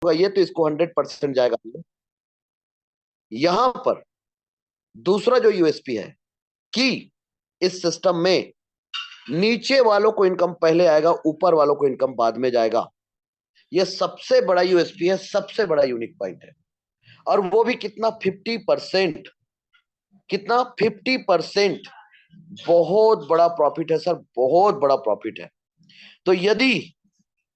होगा ये तो इसको 100% जाएगा। यहां पर दूसरा जो यूएसपी है कि इस सिस्टम में नीचे वालों को इनकम पहले आएगा, ऊपर वालों को इनकम बाद में जाएगा। यह सबसे बड़ा यूएसपी है, सबसे बड़ा यूनिक पॉइंट है। और वो भी कितना, 50%। कितना, 50%। बहुत बड़ा प्रॉफिट है सर, बहुत बड़ा प्रॉफिट है। तो यदि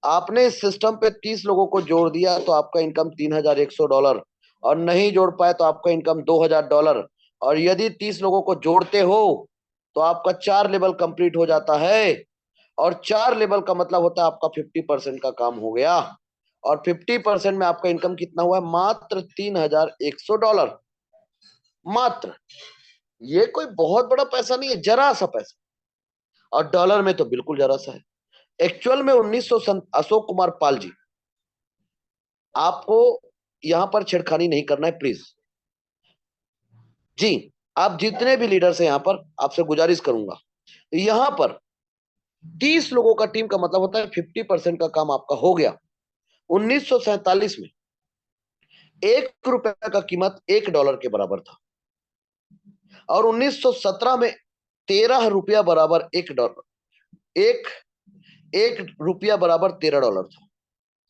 आपने इस सिस्टम पे 30 लोगों को जोड़ दिया तो आपका इनकम $3,100, और नहीं जोड़ पाए तो आपका इनकम $2,000। और यदि 30 लोगों को जोड़ते हो तो आपका 4 लेवल कंप्लीट हो जाता है, और 4 लेवल का मतलब होता है आपका 50% का काम हो गया। और 50% में आपका इनकम कितना हुआ है, मात्र $3,100। मात्र, ये कोई बहुत बड़ा पैसा नहीं है, जरा सा पैसा। और डॉलर में तो बिल्कुल जरा सा है। एक्चुअल में 1900 अशोक कुमार पाल जी, आपको यहां पर छेड़खानी नहीं करना है प्लीज जी। आप जितने भी लीडर्स हैं यहां पर, आपसे गुजारिश करूंगा, यहां पर 30 लोगों का टीम का मतलब होता है 50% का काम आपका हो गया। 1947 में $1 का कीमत $1 के बराबर था, और 1917 में 13 रुपया बराबर $1, एक एक रुपया बराबर $13 था।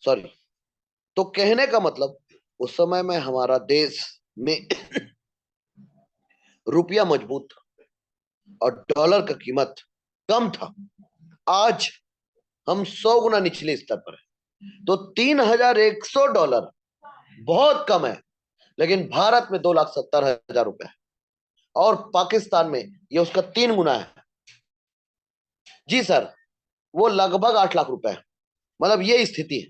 सॉरी। तो कहने का मतलब, उस समय में हमारा देश में रुपया मजबूत था और डॉलर का कीमत कम था। आज हम 100 गुना निचले स्तर पर है। तो $3,100 बहुत कम है, लेकिन भारत में 2,70,000 रुपए है, और पाकिस्तान में ये उसका 3 गुना है। जी सर, वो लगभग 8 लाख रुपए है। मतलब ये स्थिति है।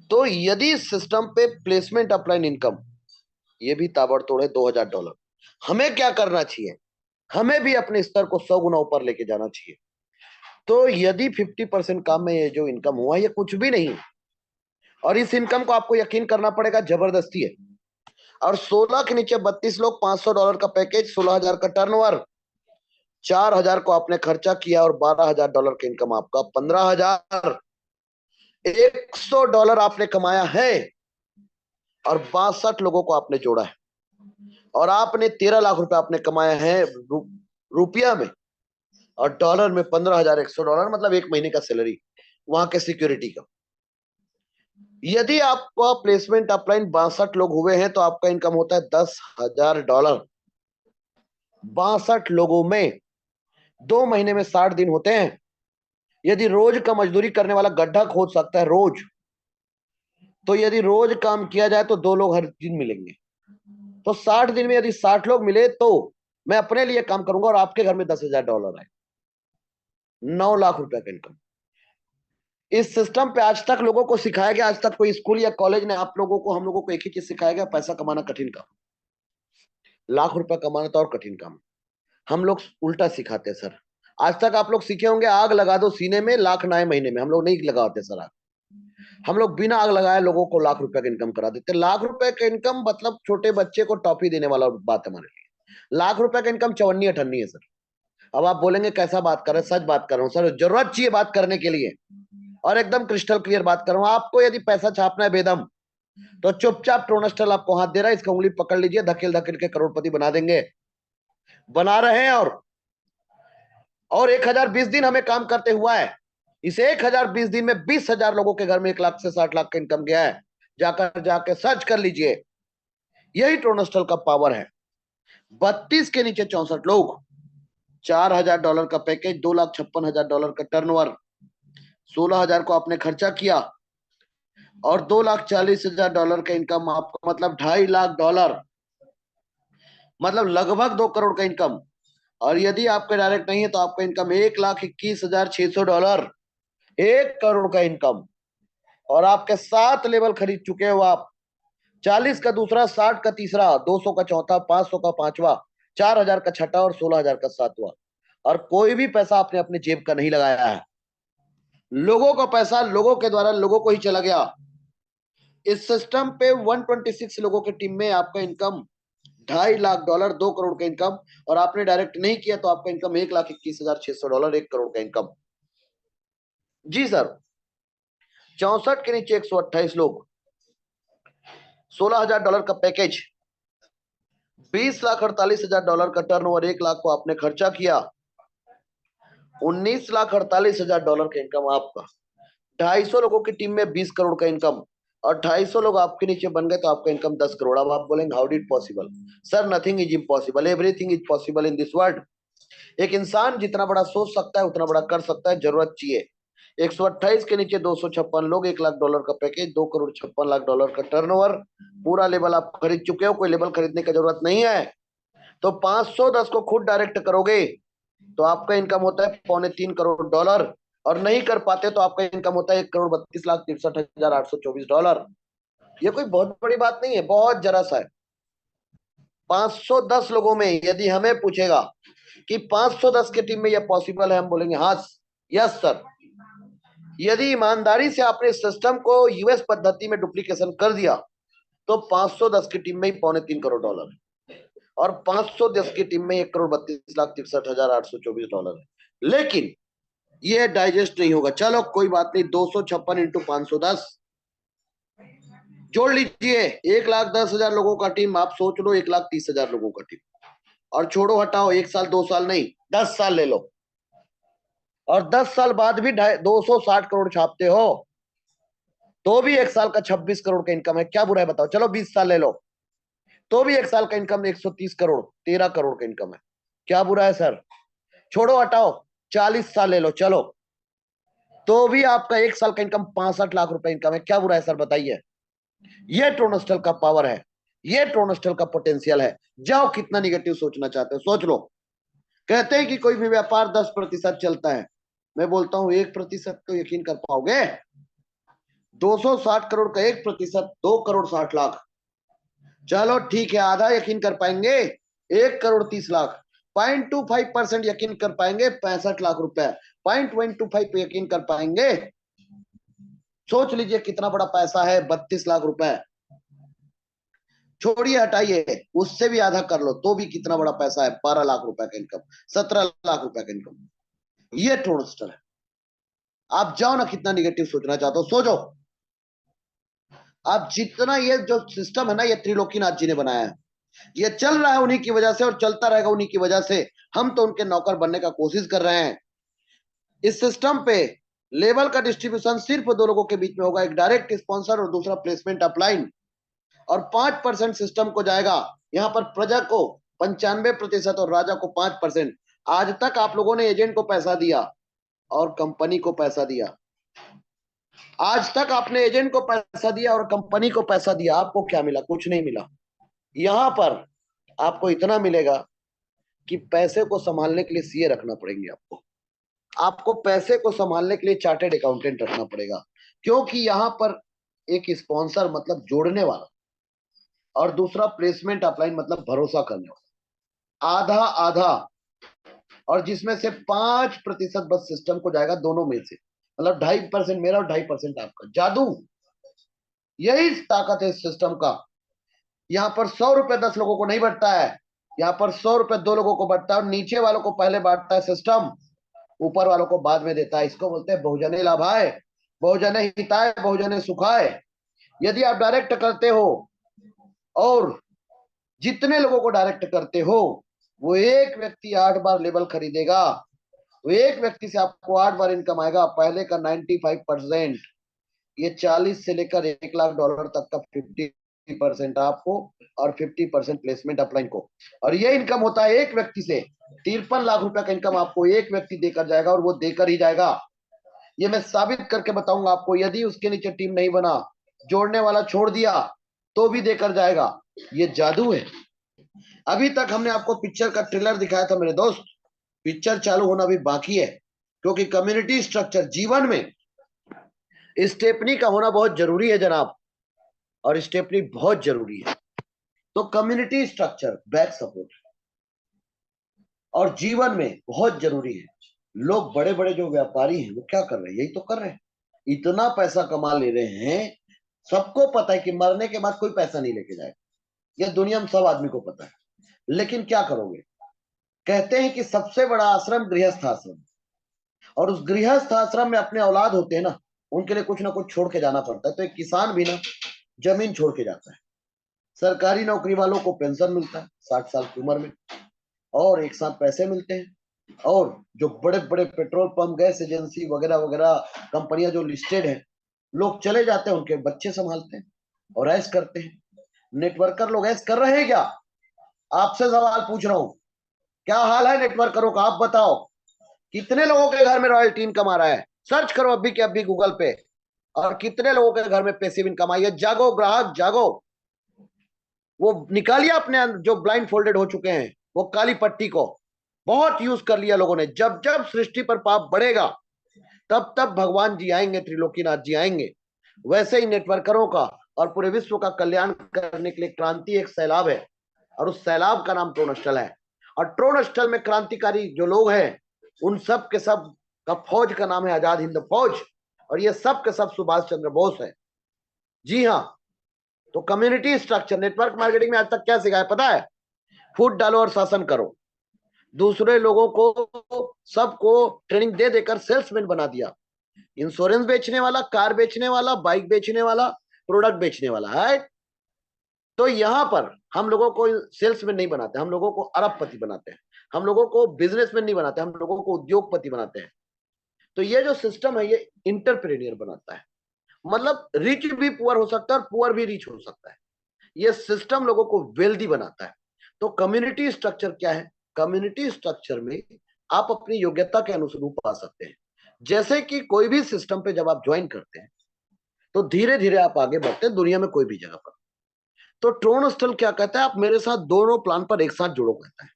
तो यदि सिस्टम पे प्लेसमेंट अपलाइन इनकम ये भी ताबड़तोड़ है, $2,000। हमें क्या करना चाहिए, हमें भी अपने स्तर को 100 गुना ऊपर लेके जाना चाहिए। तो यदि 50% काम में ये जो इनकम हुआ, ये कुछ भी नहीं, और इस इनकम को आपको यकीन करना पड़ेगा, जबरदस्ती है। और 16 के नीचे 32 लोग, $500 का पैकेज, 16,000 का टर्नओवर, 4,000 को आपने खर्चा किया, और $12,000 का इनकम आपका, 15,100 आपने कमाया है, और 62 लोगों को आपने जोड़ा है, और आपने 13 लाख रुपए आपने कमाया है रुपया में, और डॉलर में $15,100, मतलब 1 महीने का सैलरी वहां के सिक्योरिटी का। यदि आपका प्लेसमेंट अपलाइन 62 लोग हुए हैं तो आपका इनकम होता है $10,000। 62 लोगों में 2 महीने में 60 दिन होते हैं। यदि रोज का मजदूरी करने वाला गड्ढा खोद सकता है रोज, तो यदि रोज काम किया जाए तो 2 लोग हर दिन मिलेंगे। तो 60 दिन में यदि 60 लोग मिले तो मैं अपने लिए काम करूंगा, और आपके घर में $10,000 आए, 9 लाख रुपए का इनकम। इस सिस्टम पे आज तक लोगों को सिखाया गया, आज तक कोई स्कूल या कॉलेज ने आप लोगों को, हम लोगों को एक ही चीज सिखाया गया, पैसा कमाना कठिन काम, लाख रुपए कमाना तो और कठिन काम। हम लोग उल्टा सिखाते हैं सर। आज तक आप लोग सीखे होंगे, आग लगा दो सीने में, लाख ना आए महीने में। हम लोग नहीं लगाते सर आग। हम लोग बिना आग लगाए लोगों को लाख रुपए का इनकम करा देते। लाख रुपए का इनकम मतलब छोटे बच्चे को टॉफी देने वाला बात हमारे लिए। लाख रुपए का इनकम चवन्नी अठन्नी है सर। अब आप बोलेंगे कैसा बात कर रहे हैं, सच बात कर रहा हूँ सर, जरूरत चाहिए बात करने के लिए, और एकदम क्रिस्टल क्लियर बात कर रहा हूँ। आपको यदि पैसा छापना है बेदम, तो चुपचाप टोनस्टल आपको हाथ दे रहा है, इसका उंगली पकड़ लीजिए, धकेल धकेल के करोड़पति बना देंगे, बना रहे हैं। और 1020 दिन हमें काम करते हुआ है। इस 1020 दिन में 20,000 लोगों के घर में 1 लाख से 60 लाख का इनकम गया है। जाकर जाके सर्च कर लीजिए, यही टोनस्टल का पावर है। 32 के नीचे 64 लोग, $4,000 का पैकेज, $2,56,000 का टर्नओवर, 16,000 को आपने खर्चा किया, और $2,40,000 का इनकम आपको, मतलब $2.5 लाख, मतलब लगभग 2 करोड़ का इनकम। और यदि आपका डायरेक्ट नहीं है तो आपका इनकम $1,21,600, 1 करोड़ का इनकम। और आपके 7 लेवल खरीद चुके हो आप, 40 का दूसरा, 60 का तीसरा, 200 का चौथा, 500 का पांचवा, 4,000 का छठा, और 16,000 का सातवां। और कोई भी पैसा आपने अपने जेब का नहीं लगाया है, लोगों का पैसा लोगों के द्वारा लोगों को ही चला गया। इस सिस्टम पे 126 लोगों की टीम में आपका इनकम $2.5 लाख, 2 करोड़ का इनकम। और आपने डायरेक्ट नहीं किया तो आपका इनकम $1,21,600, 1 करोड़ का इनकम। जी सर। 64 के नीचे 128 लोग, $16,000 का पैकेज, $20,48,000 का टर्नओवर, 1 लाख को आपने खर्चा किया, $19,48,000 का इनकम आपका। 250 लोगों की टीम में 20 करोड़ का इनकम, और 250 लोग आपके नीचे बन गए तो आपका इनकम 10 करोड़। अब आप बोलेंगे how did possible? Sir nothing is impossible, everything is possible in this world. एक इंसान जितना बड़ा सोच सकता है उतना बड़ा कर सकता है, जरूरत चाहिए। 128 के नीचे 256 लोग, $1 लाख का पैकेज, $2,56,00,000 का टर्नओवर, पूरा लेवल आप खरीद चुके हो, कोई लेवल खरीदने की जरूरत नहीं है। तो 510 को खुद डायरेक्ट करोगे तो आपका इनकम होता है $3.25 करोड़, और नहीं कर पाते तो आपका इनकम होता है $1,32,63,824। ये कोई बहुत बड़ी बात नहीं है, बहुत जरा सा है। 510 लोगों में यदि हमें पूछेगा कि 510 के टीम में यह पॉसिबल है, हम बोलेंगे हाँ, यस सर। यदि ईमानदारी से आपने सिस्टम को यूएस पद्धति में डुप्लीकेशन कर दिया तो 510 की टीम में ही $3.25 करोड़, और 510 की टीम में $1,32,63,824 है। लेकिन ये डाइजेस्ट नहीं होगा। चलो कोई बात नहीं, 256 इंटू 510 जोड़ लीजिए, 1,10,000 लोगों का टीम, आप सोच लो 1,30,000 लोगों का टीम, और छोड़ो हटाओ 1 साल 2 साल नहीं, 10 साल ले लो, और 10 साल बाद भी 260 करोड़ छापते हो तो भी 1 साल का 26 करोड़ का इनकम है, क्या बुरा है बताओ? चलो 20 साल ले लो तो भी 1 साल का इनकम 130 करोड़, 13 करोड़ का इनकम है, क्या बुरा है सर? छोड़ो हटाओ 40 साल ले लो चलो, तो भी आपका 1 साल का इनकम 65 लाख रुपए इनकम है, क्या बुरा है सर बताइए? ये ट्रोनस्टल का पावर है, ये ट्रोनस्टल का पोटेंशियल है। जाओ कितना निगेटिव सोचना चाहते हो सोच लो। कहते हैं कि कोई भी व्यापार 10% चलता है, मैं बोलता हूं 1% तो यकीन कर पाओगे? 260 करोड़ का 1%, 2,60,00,000। चलो ठीक है, आधा यकीन कर पाएंगे, 1,30,00,000। 0.25% यकीन कर पाएंगे, 65 लाख रुपए। 0.125 पे यकीन कर पाएंगे, सोच लीजिए कितना बड़ा पैसा है, 32 लाख रुपए। छोड़िए हटाइए, उससे भी आधा कर लो तो भी कितना बड़ा पैसा है, 12 लाख रुपए का इनकम, 17 लाख रुपए का इनकम। ये ट्रोनस्टर है। आप जाओ ना, कितना निगेटिव सोचना चाहते हो सोचो। आप जितना, ये जो सिस्टम है ना, ये त्रिलोकीनाथ जी ने बनाया है, ये चल रहा है उन्हीं की वजह से और चलता रहेगा उन्हीं की वजह से। हम तो उनके नौकर बनने का कोशिश कर रहे हैं। इस सिस्टम पे लेवल का डिस्ट्रीब्यूशन सिर्फ 2 लोगों के बीच में होगा, एक डायरेक्ट स्पॉन्सर और दूसरा प्लेसमेंट अपलाइन, और 5% सिस्टम को जाएगा। यहाँ पर प्रजा को 95% और राजा को 5%। आज तक आप लोगों ने एजेंट को पैसा दिया और कंपनी को पैसा दिया, आज तक आपने एजेंट को पैसा दिया और कंपनी को पैसा दिया, आपको क्या मिला? कुछ नहीं मिला। यहां पर आपको इतना मिलेगा कि पैसे को संभालने के लिए सीए रखना पड़ेंगे आपको, आपको पैसे को संभालने के लिए चार्टेड अकाउंटेंट रखना पड़ेगा, क्योंकि यहां पर एक स्पॉन्सर मतलब जोड़ने वाला, और दूसरा प्लेसमेंट अपलाइन मतलब भरोसा करने वाला, आधा आधा, और जिसमें से 5% बस सिस्टम को जाएगा दोनों में से, मतलब 2.5% मेरा और 2.5% आपका। जादू, यही ताकत है इस सिस्टम का। यहाँ पर 100 रुपए 10 लोगों को नहीं बढ़ता है, यहाँ पर 100 रुपए 2 लोगों को बढ़ता है, और नीचे वालों को पहले बांटता है सिस्टम, ऊपर वालों को बाद में देता है। इसको बोलते हैं बहुजन लाभाय, बहुजन हिताय, बहुजन सुखाय। यदि आप डायरेक्ट करते हो और जितने लोगों को डायरेक्ट करते हो, वो एक व्यक्ति 8 बार लेवल खरीदेगा, वो एक व्यक्ति से आपको 8 बार इनकम आएगा। पहले का 95%, ये 40 से लेकर $1 लाख तक का 50% आपको, और 50% प्लेसमेंट अपलाइन को, और ये इनकम होता है एक व्यक्ति से। 53 लाख रुपए का इनकम आपको एक व्यक्ति देकर जाएगा, और वो देकर ही जाएगा। ये मैं साबित करके बताऊंगा आपको, यदि उसके नीचे टीम नहीं बना, जोड़ने वाला छोड़ दिया, तो भी देकर जाएगा। ये जादू है। अभी तक हमने आपको पिक्चर का ट्रेलर दिखाया था मेरे दोस्त, पिक्चर चालू होना भी बाकी है, क्योंकि कम्युनिटी स्ट्रक्चर जीवन में स्टेपनी का होना बहुत जरूरी है जनाब, और स्टेपनी बहुत जरूरी है। तो कम्युनिटी स्ट्रक्चर, बैक सपोर्ट, और जीवन में बहुत जरूरी है। लोग बड़े बड़े जो व्यापारी हैं वो क्या कर रहे हैं? यही तो कर रहे हैं, इतना पैसा कमा ले रहे हैं। सबको पता है कि मरने के बाद कोई पैसा नहीं लेके जाएगा, यह दुनिया में सब आदमी को पता है। लेकिन क्या करोगे? कहते हैं कि सबसे बड़ा आश्रम गृहस्थ आश्रम, और उस गृहस्थ आश्रम में अपने औलाद होते हैं ना, उनके लिए कुछ ना कुछ छोड़ के जाना पड़ता है। तो एक किसान भी ना जमीन छोड़ के जाता है, सरकारी नौकरी वालों को पेंशन मिलता है 60 साल की उम्र में, और एक साथ पैसे मिलते हैं। और जो बड़े बड़े पेट्रोल पंप, गैस एजेंसी वगैरह वगैरह कंपनियां जो लिस्टेड है, लोग चले जाते हैं, उनके बच्चे संभालते हैं और ऐश करते हैं। नेटवर्कर लोग ऐश कर रहे हैं क्या? आपसे सवाल पूछ रहा हूं, क्या हाल है नेटवर्करों का? आप बताओ, कितने लोगों के घर में रॉयल्टी इनकम आ रहा है? सर्च करो अभी के अभी गूगल पे, और कितने लोगों के घर में पैसिव इनकम आई है। जागो ग्राहक जागो, वो निकालिए अपने जो ब्लाइंड फोल्डेड हो चुके हैं वो काली पट्टी को। बहुत यूज कर लिया लोगों ने। जब जब सृष्टि पर पाप बढ़ेगा, तब तब भगवान जी आएंगे, त्रिलोकीनाथ जी आएंगे। वैसे ही नेटवर्करों का और पूरे विश्व का कल्याण करने के लिए क्रांति एक सैलाब है, और उस सैलाब का नाम ट्रोनस्टल है। और ट्रोनस्टल में क्रांतिकारी जो लोग हैं, उन सब के सब का फौज का नाम है आजाद हिंद फौज, और ये सब के सब सुभाष चंद्र बोस है। जी हाँ। तो कम्युनिटी स्ट्रक्चर नेटवर्क मार्केटिंग में आज तक क्या सिखाया पता है? फूट डालो और शासन करो। दूसरे लोगों को सबको ट्रेनिंग दे देकर सेल्समैन बना दिया। इंश्योरेंस बेचने वाला, कार बेचने वाला, बाइक बेचने वाला, प्रोडक्ट बेचने वाला है। तो यहां पर हम लोगों को सेल्समैन नहीं बनाते, हम लोगों को अरबपति बनाते हैं। हम लोगों को बिजनेसमैन नहीं बनाते, हम लोगों को उद्योगपति बनाते हैं। तो ये जो सिस्टम है, ये इंटरप्रेन्योर बनाता है। मतलब रिच भी पुअर हो सकता है और पुअर भी रिच हो सकता है। ये सिस्टम लोगों को वेल्दी बनाता है। तो कम्युनिटी स्ट्रक्चर क्या है? कम्युनिटी स्ट्रक्चर में आप अपनी योग्यता के अनुरूप आ सकते हैं। जैसे कि कोई भी सिस्टम पे जब आप ज्वाइन करते हैं, तो धीरे धीरे आप आगे बढ़ते हैं दुनिया में कोई भी जगह पर। तो ट्रोन हॉस्टल क्या कहता है? आप मेरे साथ दोनों प्लान पर एक साथ जुड़ो कहता है।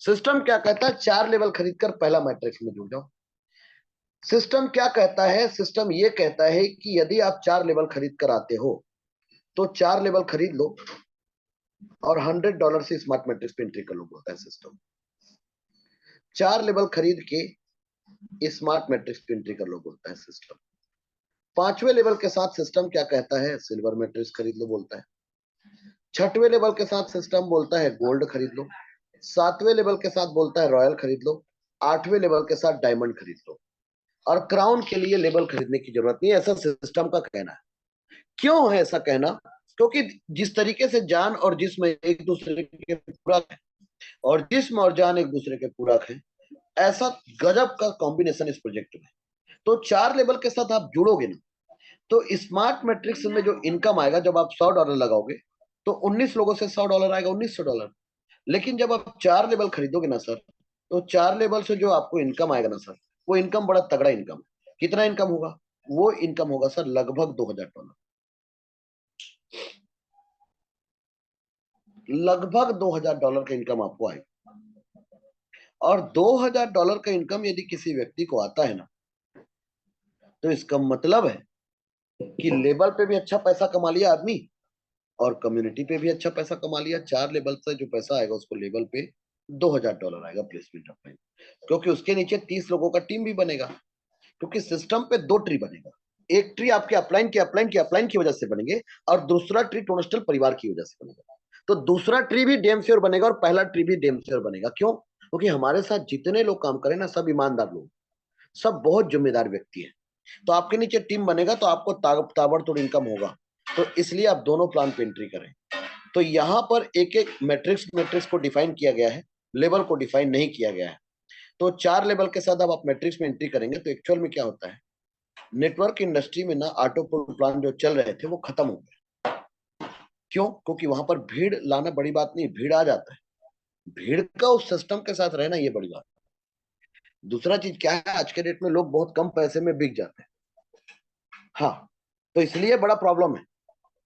सिस्टम क्या कहता है? 4 लेवल खरीद कर पहला मैट्रिक्स में जुड़ जाओ। सिस्टम क्या कहता है? सिस्टम ये कहता है कि यदि आप 4 लेवल खरीद कर आते हो, तो 4 लेवल खरीद लो और $100 से स्मार्ट मैट्रिक्स पे एंट्री कर लो, बोलता है सिस्टम। 4 लेवल खरीद के स्मार्ट मैट्रिक्स पे एंट्री कर लो, बोलता है सिस्टम। 5वें लेवल के साथ सिस्टम क्या कहता है? सिल्वर मैट्रिक्स खरीद लो, बोलता है। 6वें लेवल के साथ सिस्टम बोलता है गोल्ड खरीद लो। 7वें लेवल के साथ बोलता है रॉयल खरीद लो। 8वें लेवल के साथ डायमंड खरीद लो। और क्राउन के लिए लेवल खरीदने की जरूरत नहीं है, ऐसा सिस्टम का कहना है। क्यों है ऐसा कहना? क्योंकि जिस तरीके से जान और जिस्म एक दूसरे के पूरक है, और जिस्म और जान एक दूसरे के पूरक है, ऐसा गजब का कॉम्बिनेशन इस प्रोजेक्ट में। तो 4 लेवल के साथ आप जुड़ोगे ना, तो स्मार्ट मैट्रिक्स में जो इनकम आएगा, जब आप $100 लगाओगे, तो 19 लोगों से $100 आएगा, $1900। लेकिन जब आप 4 लेवल खरीदोगे ना सर, तो 4 लेवल से जो आपको इनकम आएगा ना सर, वो इनकम बड़ा तगड़ा इनकम है। कितना इनकम होगा? वो इनकम होगा सर लगभग $2000। लगभग $2000 का इनकम आपको आएगा। और $2000 का इनकम यदि किसी व्यक्ति को आता है ना, तो इसका मतलब है कि लेवल पे भी अच्छा पैसा कमा लिया आदमी, और कम्युनिटी पे भी अच्छा पैसा कमा लिया। 4 लेवल से जो पैसा आएगा उसको लेवल पे $2000 आएगा प्लेसमेंट ऑफ टाइम, क्योंकि उसके नीचे 30 लोगों का टीम भी बनेगा। क्योंकि सिस्टम पे 2 ट्री बनेगा। एक ट्री आपके अपलाइन की वजह से बनेंगे, और दूसरा ट्री टोनस्टल परिवार की वजह से बनेगा। तो दूसरा ट्री भी डेम श्योर बनेगा और पहला ट्री भी डेम श्योर बनेगा। क्यों? क्योंकि हमारे साथ जितने लोग काम करें ना, सब ईमानदार लोग, सब बहुत जिम्मेदार व्यक्ति है। तो आपके नीचे टीम बनेगा तो आपको ताबड़तोड़ इनकम होगा। तो इसलिए आप दोनों प्लान पे एंट्री करें। तो यहां पर एक एक मैट्रिक्स मैट्रिक्स को डिफाइन किया गया है, लेवल को डिफाइन नहीं किया गया है। तो 4 लेवल के साथ अब आप मैट्रिक्स में एंट्री करेंगे तो एक्चुअल में क्या होता है? नेटवर्क इंडस्ट्री में ना ऑटो प्लान जो चल रहे थे वो खत्म हो गए। क्यों? क्योंकि वहां पर भीड़ लाना बड़ी बात नहीं, भीड़ आ जाता है। भीड़ का उस सिस्टम के साथ रहना ये बड़ी बात। दूसरा चीज क्या है, आज के डेट में लोग बहुत कम पैसे में बिक जाते हैं। हाँ, तो इसलिए बड़ा प्रॉब्लम है।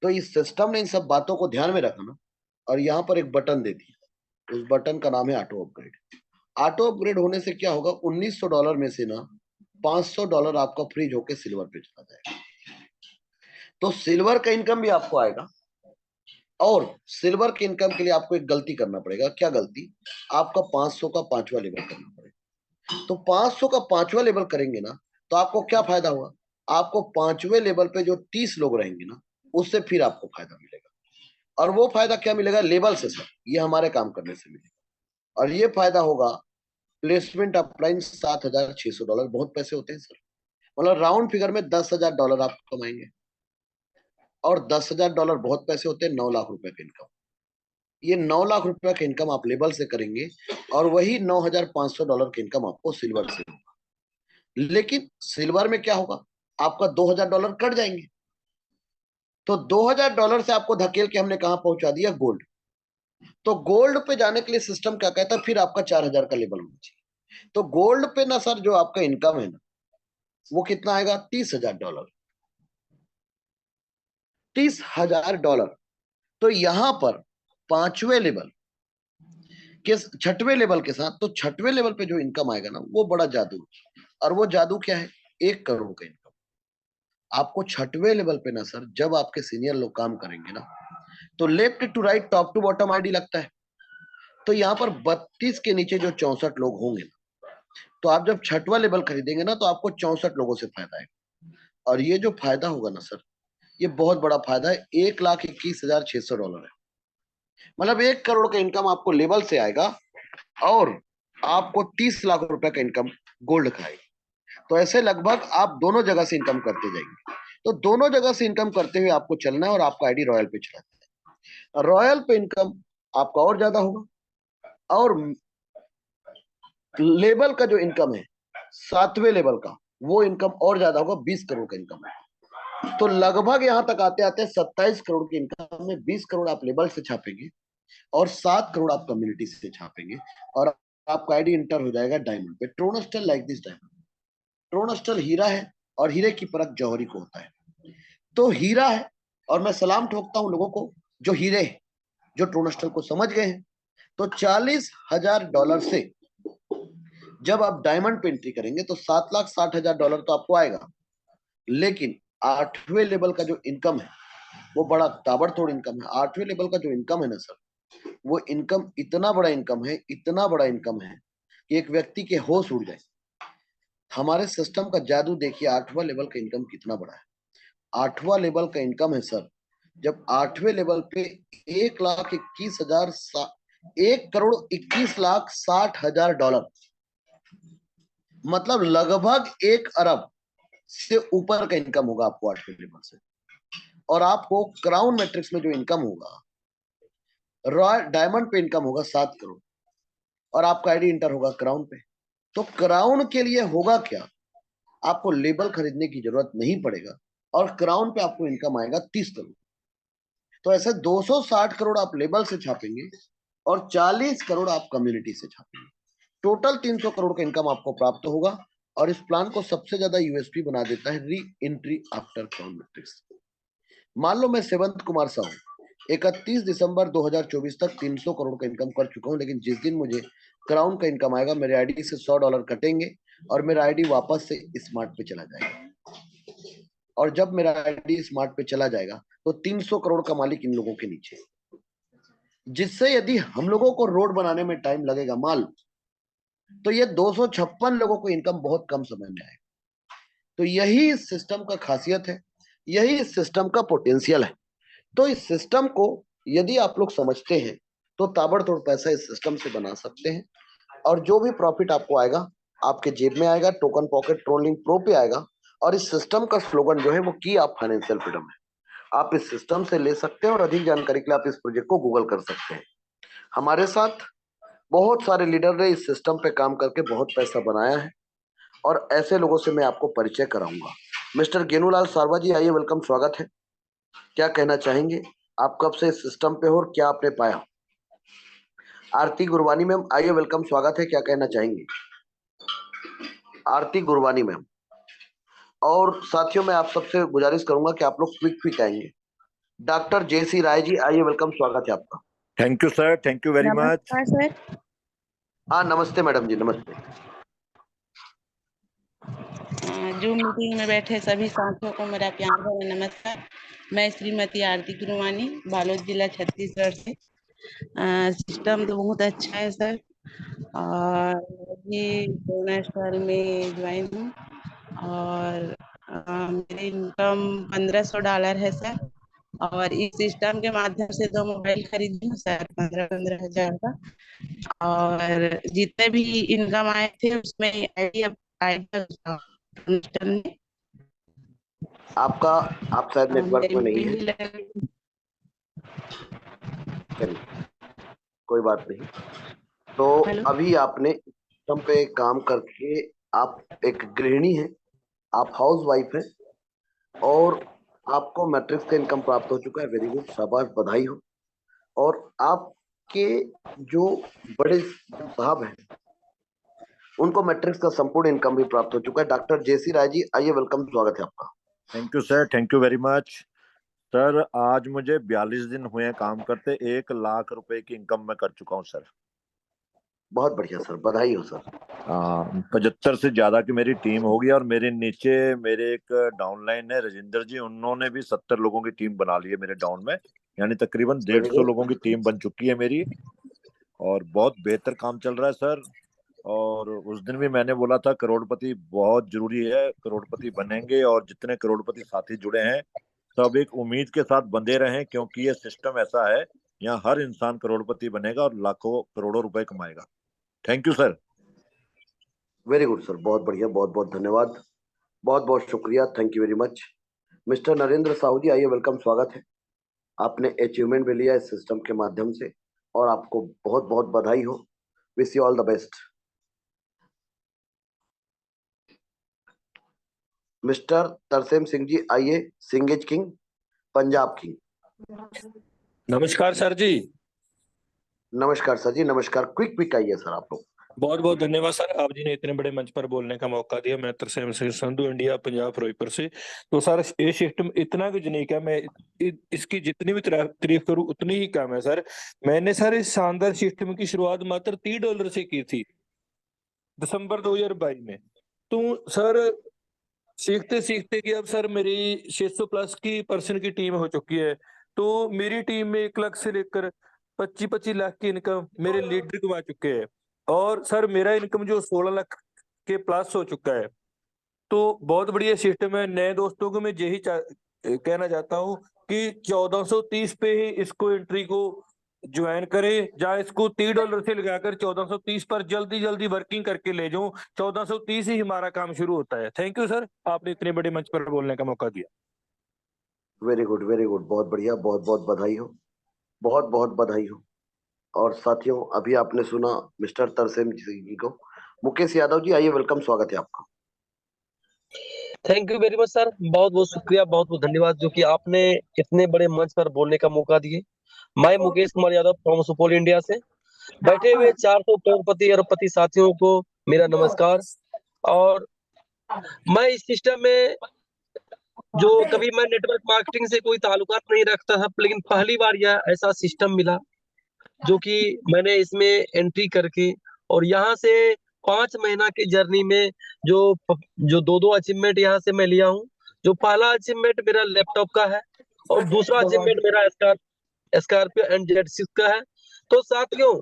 तो इस सिस्टम ने इन सब बातों को ध्यान में रखा ना, और यहाँ पर एक बटन दे दिया। उस बटन का नाम है ऑटो अपग्रेड। ऑटो अपग्रेड होने से क्या होगा? $1900 में से ना $500 आपका फ्रीज होके सिल्वर पे चला जाएगा। तो सिल्वर का इनकम भी आपको आएगा। और सिल्वर के इनकम के लिए आपको एक गलती करना पड़ेगा। क्या गलती? आपका 500 का 5वां लेवल करना पड़ेगा। तो 500 का 5वां लेवल करेंगे ना, तो आपको क्या फायदा हुआ? आपको 5वें लेवल पे जो 30 लोग रहेंगे ना, उससे फिर आपको फायदा मिलेगा। और वो फायदा क्या मिलेगा? लेवल से सर, ये हमारे काम करने से मिलेगा। और ये फायदा होगा प्लेसमेंट अपलाइन $7600। बहुत पैसे होते हैं सर। मतलब राउंड फिगर में $10,000 आप कमाएंगे। और $10,000 बहुत पैसे होते हैं, 9 लाख रुपए का इनकम। ये 9 लाख रुपए का इनकम आप लेबल से करेंगे और वही $9,500 का इनकम आपको सिल्वर से होगा। लेकिन सिल्वर में क्या होगा, आपका $2,000 कट जाएंगे। तो $2,000 से आपको धकेल के हमने कहां पहुंचा दिया, गोल्ड। तो गोल्ड पे जाने के लिए सिस्टम क्या कहता है, फिर आपका 4,000 का लेवल होना चाहिए। तो गोल्ड पे ना सर जो आपका इनकम है ना, वो कितना आएगा, $30,000। $30,000। तो यहां पर पांचवें लेवल के, छठवें लेवल के साथ, तो छठवें लेवल पे जो इनकम आएगा ना, वो बड़ा जादू। और वो जादू क्या है, 1 करोड़ का इनकम। आपको छठवें लेवल पे ना सर, जब आपके सीनियर लोग काम करेंगे ना, तो left to right, top to bottom ID लगता है। तो यहाँ पर 32 के नीचे जो 64 लोग होंगे ना, तो आप जब छठवां लेवल खरीदेंगे ना, तो आपको 64 लोगों से फायदा है। और ये जो फायदा होगा ना सर, ये बहुत बड़ा फायदा है। $1,21,600 है। मतलब 1 करोड़ का इनकम आपको लेवल से आएगा और आपको 30 लाख रुपए का इनकम गोल्ड का आएगा। तो ऐसे लगभग आप दोनों जगह से इनकम करते जाएंगे। तो दोनों जगह से इनकम करते हुए आपको चलना है और आपका आईडी रॉयल पे चला है। रॉयल पे इनकम आपका और ज्यादा होगा। और लेवल का जो इनकम है, सातवें लेवल का, वो इनकम और ज्यादा होगा, 20 करोड़ का इनकम है। तो लगभग यहां तक आते आते 27 करोड़ की इनकम में 20 करोड़ आप लेवल से छापेंगे और 7 करोड़ आप कम्युनिटी से छापेंगे और आपका आईडी इंटर हो जाएगा डायमंड पे। ट्रोनस्टल लाइक दिस डायमंड। ट्रोनस्टल हीरा है और हीरे की परख जौहरी को होता है। तो हीरा है, और मैं सलाम ठोकता हूं लोगों को जो हीरे, जो ट्रोनस्टल को समझ गए हैं। तो $40,000 से जब आप डायमंड पे एंट्री करेंगे तो $7,60,000 तो आपको आएगा। लेकिन आठवें लेवल का जो इनकम है, वो बड़ा ताबड़तोड़ इनकम है। आठवें लेवल का जो इनकम है ना सर, वो इनकम इतना बड़ा इनकम है, इतना बड़ा इनकम है कि एक व्यक्ति के होश उड़ जाए। हमारे सिस्टम का जादू देखिए, आठवां लेवल का इनकम कितना बड़ा है। आठवां लेवल का इनकम है सर, जब आठवें लेवल पे 1,21,000, 1,21,60,000 डॉलर, मतलब लगभग 1 अरब से ऊपर का इनकम होगा आपको आठवें लेवल से। और आपको क्राउन मैट्रिक्स में जो इनकम होगा, रॉयल डायमंड पे इनकम होगा 7 करोड़, और आपका आईडी इंटर होगा क्राउन पे। तो क्राउन के लिए होगा क्या, आपको लेबल खरीदने की जरूरत नहीं पड़ेगा और क्राउन पे आपको इनकम आएगा 30 करोड़। तो ऐसे 260 करोड़ आप लेबल से छापेंगे और 40 करोड़ आप कम्युनिटी से छापेंगे। टोटल 300 करोड़ का इनकम आपको प्राप्त होगा। और इस प्लान को सबसे ज्यादा यूएसपी बना देता है re entry after crown matrix. मान लो मैं सेवंत कुमार साहू 31 दिसंबर 2024 तक 300 करोड़ का इनकम कर चुका हूं, लेकिन जिस दिन मुझे क्राउन का इनकम आएगा, मेरे आईडी से $100 कटेंगे और मेरा आईडी वापस से स्मार्ट पे चला जाएगा। और जब मेरा आईडी स्मार्ट पे चला जाएगा तो 300 करोड़ का मालिक इन लोगों के नीचे, जिससे यदि हम लोगों को रोड बनाने में टाइम लगेगा मान लो, तो ये 256 लोगों को इनकम बहुत कम समय में आएगा। तो यही इस सिस्टम का खासियत है, यही इस सिस्टम का पोटेंशियल है। तो इस सिस्टम को यदि आप लोग समझते हैं तो ताबड़तोड़ पैसा इस सिस्टम से बना सकते हैं। और जो भी प्रॉफिट आपको आएगा, आपके जेब में आएगा, टोकन पॉकेट ट्रोलिंग प्रो पे आएगा। और इस सिस्टम का स्लोगन जो है वो की आप फाइनेंशियल फ्रीडम है। आप इस सिस्टम से ले सकते हैं और अधिक जानकारी के लिए आप इस प्रोजेक्ट को गूगल कर सकते हैं। हमारे साथ बहुत सारे लीडर ने इस सिस्टम पे काम करके बहुत पैसा बनाया है और ऐसे लोगों से मैं आपको परिचय कराऊंगा। मिस्टर गेनूलाल सारवा जी, आइए, वेलकम, स्वागत है। क्या कहना चाहेंगे, आप कब से इस सिस्टम पे हो और क्या आपने पाया? आरती गुरवानी मैम, आइए, वेलकम, स्वागत है। क्या कहना चाहेंगे आरती गुरवानी मैम? और साथियों, मैं आप सबसे गुजारिश करूंगा कि आप लोग क्विक क्विक आएंगे। डॉक्टर जेसी राय जी, आइए, वेलकम, स्वागत है आपका। Thank you sir, thank you very much. नमस्कार सर। हाँ, नमस्ते मैडम जी, नमस्ते। जूम मीटिंग में बैठे सभी साथियों को मेरा प्यार भरा नमस्कार। मैं श्रीमती आरती गुरवानी, बालोद जिला छत्तीसगढ़ से। सिस्टम तो बहुत अच्छा है सर, और भी डोनेस्टल में ज्वाइन हूँ और मेरी इनकम $1,500 है सर। और इस सिस्टम के माध्यम से 2 मोबाइल खरीदी हूँ सर, 15-15 हजार का। और जितने भी इनकम आए थे उसमें आईडी आपका, आप शायद नेटवर्क में नहीं है। मेरी चलिए, कोई बात नहीं। तो हेलो। अभी आपने सिस्टम पे काम करके, आप एक गृहिणी हैं, आप हाउस वाइफ हैं, और आपको मैट्रिक्स का इनकम प्राप्त हो चुका है। वेरी गुड, शाबाश, बधाई हो। और आपके जो बड़े साहब हैं, उनको मैट्रिक्स का संपूर्ण इनकम भी प्राप्त हो चुका है। डॉक्टर जेसी राय जी, आइए, वेलकम, स्वागत है आपका। Thank you sir, thank you very much. Sir आज मुझे 42 दिन हुए हैं काम करते, 1 लाख रुपए की इनकम मैं कर चुका हूँ सर। बहुत बढ़िया सर, बधाई हो सर। 75 से ज्यादा की मेरी टीम होगी, और मेरे नीचे मेरे एक डाउनलाइन है राजेंद्र जी, उन्होंने भी 70 लोगों की टीम बना ली है मेरे डाउन में। यानी तकरीबन वेरी 150 गुड। लोगों की टीम बन चुकी है मेरी, और बहुत बेहतर काम चल रहा है सर। और उस दिन भी मैंने बोला था करोड़पति बहुत जरूरी है, करोड़पति बनेंगे, और जितने करोड़पति साथी जुड़े हैं सब एक उम्मीद के साथ बंधे रहें, क्योंकि ये सिस्टम ऐसा है, यहाँ हर इंसान करोड़पति बनेगा और लाखों करोड़ों रुपए कमाएगा। Thank you sir. Very good sir, बहुत बढ़िया, बहुत बहुत धन्यवाद, बहुत बहुत शुक्रिया, thank you very much. Mister Narendra Sahu ji, आइए, वेलकम, स्वागत है। आपने अचीवमेंट भी लिया इस सिस्टम के माध्यम से, और आपको बहुत बहुत बधाई हो। Wish you all the best. Mister Tarsem Singh ji, आइए, सिंगेज किंग, पंजाब किंग। नमस्कार सर जी। नमस्कार सर जी, नमस्कार। क्विक क्विक आइए सर आप लोग। बहुत बहुत धन्यवाद सर, आप जी ने इतने बड़े मंच पर बोलने का मौका दिया। मैं तरसेम सिंह संधू, इंडिया, पंजाब, फिरोजपुर से। तो सर ये सिस्टम इतना भी यूनिक है, मैं इसकी जितनी भी तारीफ करूं उतनी ही कम है सर। मैंने सर इस शानदार सिस्टम की शुरुआत मात्र $30 से की थी, दिसंबर 2022 में। तो सर सीखते सीखते कि अब सर मेरी 600 प्लस की पर्सन की टीम हो चुकी है। तो मेरी टीम में 1 लाख से लेकर 25-25 लाख की इनकम मेरे लीडर कमा चुके हैं। और सर मेरा इनकम जो 16 लाख के प्लस हो चुका है। तो बहुत बढ़िया सिस्टम है। नए दोस्तों को मैं यही कहना चाहता हूँ कि 1430 पे ही इसको एंट्री को ज्वाइन करें, जहाँ इसको $30 से लगाकर 1430 पर जल्दी जल्दी वर्किंग करके ले जाऊं। 1430 ही हमारा काम शुरू होता है। थैंक यू सर, आपने इतने बड़े मंच पर बोलने का मौका दिया। वेरी गुड, वेरी गुड, बहुत बढ़िया, बहुत बहुत बधाई हो, बहुत बहुत बधाई हो। और साथियों, अभी आपने सुना मिस्टर तरसेम जी को। मुकेश यादव जी, आइए, वेलकम, स्वागत है आपका। Thank you very much sir, बहुत बहुत शुक्रिया, बहुत बहुत धन्यवाद जो कि आपने इतने बड़े मंच पर बोलने का मौका दिए। मैं मुकेश कुमार यादव फ्रॉम सुपौल इंडिया से। बैठे हुए 400 करोड़पति अरबपति साथियों को मेरा नमस्कार। और मैं इस सिस्टम में, जो कभी मैं नेटवर्क मार्केटिंग से कोई ताल्लुकात नहीं रखता था, लेकिन पहली बार यह ऐसा सिस्टम मिला जो कि मैंने इसमें एंट्री करके, और यहाँ से 5 महीना की जर्नी में जो जो दो दो अचीवमेंट यहाँ से मैं लिया हूँ। जो पहला अचीवमेंट मेरा लैपटॉप का है, और दूसरा अचीवमेंट मेरा स्कॉर्पियो एंड जेड 6 का है। तो साथियों,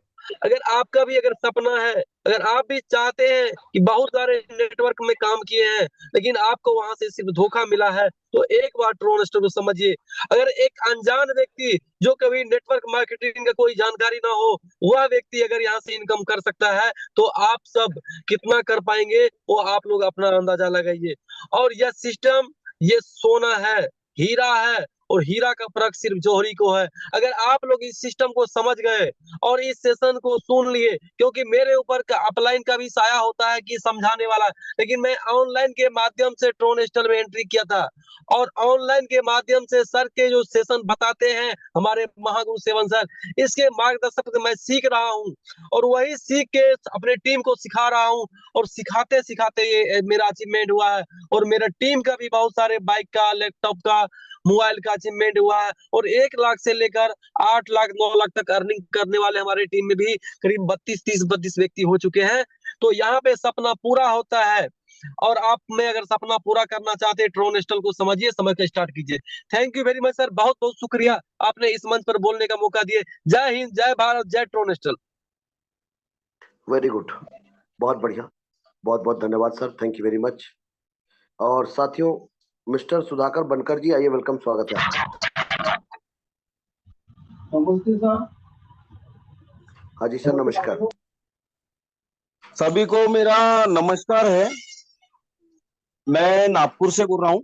अगर आपका भी अगर सपना है, अगर आप भी चाहते हैं कि बहुत सारे नेटवर्क में काम किए हैं लेकिन आपको वहां से सिर्फ धोखा मिला है, तो एक बार ट्रोनस्टर को समझिए। अगर एक अनजान व्यक्ति जो कभी नेटवर्क मार्केटिंग का कोई जानकारी ना हो, वह व्यक्ति अगर यहाँ से इनकम कर सकता है, तो आप सब कितना कर पाएंगे वो आप लोग अपना अंदाजा लगाइए। और यह सिस्टम, ये सोना है, हीरा है, और हीरा का फर्क सिर्फ जौहरी को है। अगर आप लोग इस सिस्टम को समझ गए और इस सेशन को सुन लिए, क्योंकि मेरे ऊपर अपलाइन का भी साया होता है कि समझाने वाला, लेकिन मैं ऑनलाइन के माध्यम से ट्रोनस्टर में एंट्री किया था। और ऑनलाइन के माध्यम से सर के जो सेशन बताते हैं हमारे महागुरु सेवन सर, इसके मार्गदर्शक से मैं सीख रहा हूँ, और वही सीख के अपने टीम को सिखा रहा हूँ। और सिखाते सिखाते ये मेरा अचीवमेंट हुआ है। और मेरा टीम का भी बहुत सारे बाइक का, लैपटॉप का, मोबाइल का अचीवमेंट हुआ है। और 1 लाख से लेकर 8 लाख 9 लाख तक अर्निंग करने वाले हमारे टीम में भी करीब 32 व्यक्ति हो चुके हैं। तो यहाँ पे सपना पूरा होता है। और आप में अगर सपना पूरा करना चाहते हैं, ट्रोनस्टल को समझिए, समझ कर स्टार्ट कीजिए। Thank you very much sir, बहुत बहुत शुक्रिया, आपने इस मंच पर बोलने का मौका दिए। जय हिंद, जय भारत, जय ट्रोनस्टल। वेरी गुड, बहुत बढ़िया, बहुत बहुत धन्यवाद sir, thank you very much. और साथियों, मिस्टर सुधाकर बनकर जी, आइए, वेलकम, स्वागत है आपका। नमस्ते सर। हाँ जी सर, नमस्कार। सभी को मेरा नमस्कार है। मैं नागपुर से बोल रहा हूँ।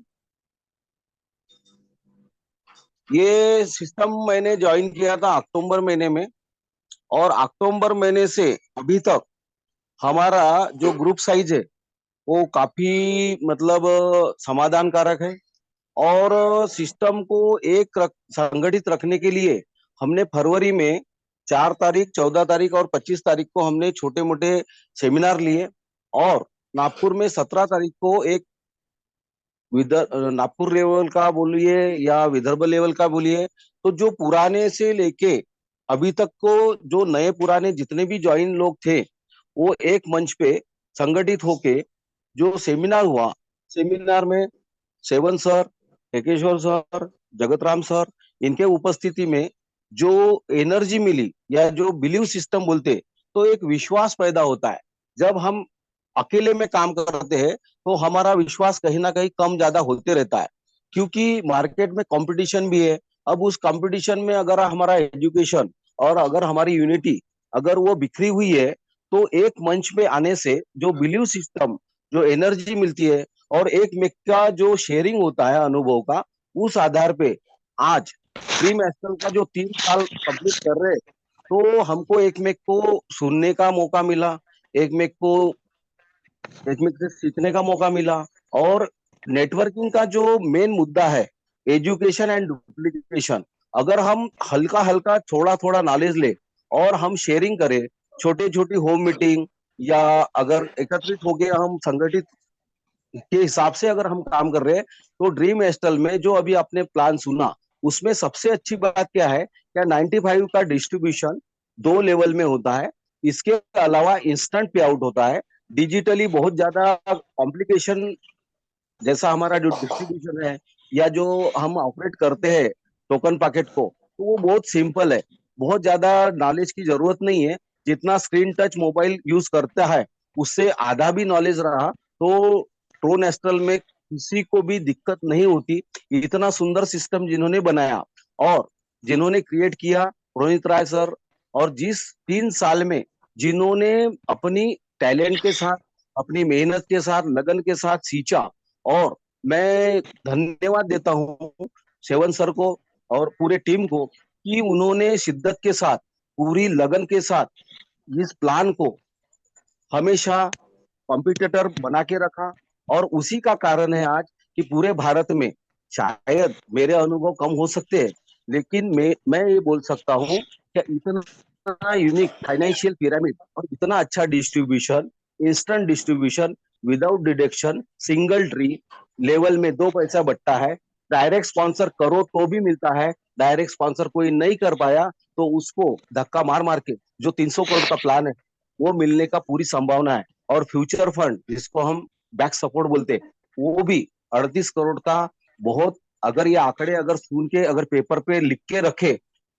ये सिस्टम मैंने ज्वाइन किया था अक्टूबर महीने में, और अक्टूबर महीने से अभी तक हमारा जो ग्रुप साइज है वो काफी मतलब समाधानकारक है। और सिस्टम को संगठित रखने के लिए हमने फरवरी में 4 तारीख, 14 तारीख और 25 तारीख को हमने छोटे मोटे सेमिनार लिए। और नागपुर में 17 तारीख को एक नागपुर लेवल का बोलिए या विदर्भ लेवल का बोलिए, तो जो पुराने से लेके अभी तक को जो नए पुराने जितने भी ज्वाइन लोग थे वो एक मंच पे संगठित होके जो सेमिनार हुआ, सेमिनार में seven sir, Tekeshwar sir, Jagatram sir, इनके उपस्थिति में जो एनर्जी मिली या जो बिलीव सिस्टम बोलते, तो एक विश्वास पैदा होता है। जब हम अकेले में काम करते हैं तो हमारा विश्वास कहीं ना कहीं कम ज्यादा होते रहता है, क्योंकि मार्केट में कंपटीशन भी है। अब उस कंपटीशन में अगर हमारा एजुकेशन और अगर हमारी यूनिटी अगर वो बिखरी हुई है, तो एक मंच पे आने से जो बिलीव सिस्टम, जो एनर्जी मिलती है और एक मेक का जो शेयरिंग होता है अनुभव का, उस आधार पे आज ड्रीम एस्ट्रल का जो 3 साल कंप्लीट कर रहे हैं, तो हमको एक मेक को सुनने का मौका मिला, एक मेक को एक मेक से सीखने का मौका मिला। और नेटवर्किंग का जो मेन मुद्दा है, एजुकेशन एंड डुप्लीकेशन, अगर हम हल्का हल्का थोड़ा थोड़ा नॉलेज ले और हम शेयरिंग करें, छोटे छोटी होम मीटिंग या अगर एकत्रित होके हम संगठित के हिसाब से अगर हम काम कर रहे हैं, तो ड्रीम एस्टल में जो अभी आपने प्लान सुना, उसमें सबसे अच्छी बात क्या है, क्या 95 का डिस्ट्रीब्यूशन 2 लेवल में होता है। इसके अलावा इंस्टेंट पे आउट होता है। डिजिटली बहुत ज्यादा कॉम्प्लिकेशन जैसा हमारा जो डिस्ट्रीब्यूशन है या जो हम ऑपरेट करते हैं टोकन पैकेट को, तो वो बहुत सिंपल है। बहुत ज्यादा नॉलेज की जरूरत नहीं है। जितना स्क्रीन टच मोबाइल यूज करता है उससे आधा भी नॉलेज रहा तो ट्रोन एस्ट्रल में किसी को भी दिक्कत नहीं होती। इतना सुंदर सिस्टम जिन्होंने बनाया और जिन्होंने क्रिएट किया, रोहित राय सर, और जिस 3 साल में जिन्होंने अपनी टैलेंट के साथ, अपनी मेहनत के साथ, लगन के साथ सींचा, और मैं धन्यवाद देता हूँ सेवन सर को और पूरे टीम को कि उन्होंने शिद्दत के साथ, पूरी लगन के साथ इस प्लान को हमेशा कॉम्पिटिटर बना के रखा। और उसी का कारण है आज कि पूरे भारत में, शायद मेरे अनुभव कम हो सकते हैं, लेकिन मैं ये बोल सकता हूँ कि इतना यूनिक फाइनेंशियल पिरामिड और इतना अच्छा distribution, instant distribution, without deduction, single tree, level में 2 पैसा बटता है, डायरेक्ट स्पॉन्सर करो तो भी मिलता है, डायरेक्ट स्पॉन्सर कोई नहीं कर पाया तो उसको धक्का मार मार के जो 300 करोड़ का प्लान है वो मिलने का पूरी संभावना है। और फ्यूचर फंड जिसको हम बैक सपोर्ट बोलते हैं, वो भी 38 करोड़ का। बहुत, अगर ये आंकड़े अगर सुन के अगर पेपर पे लिख के रखे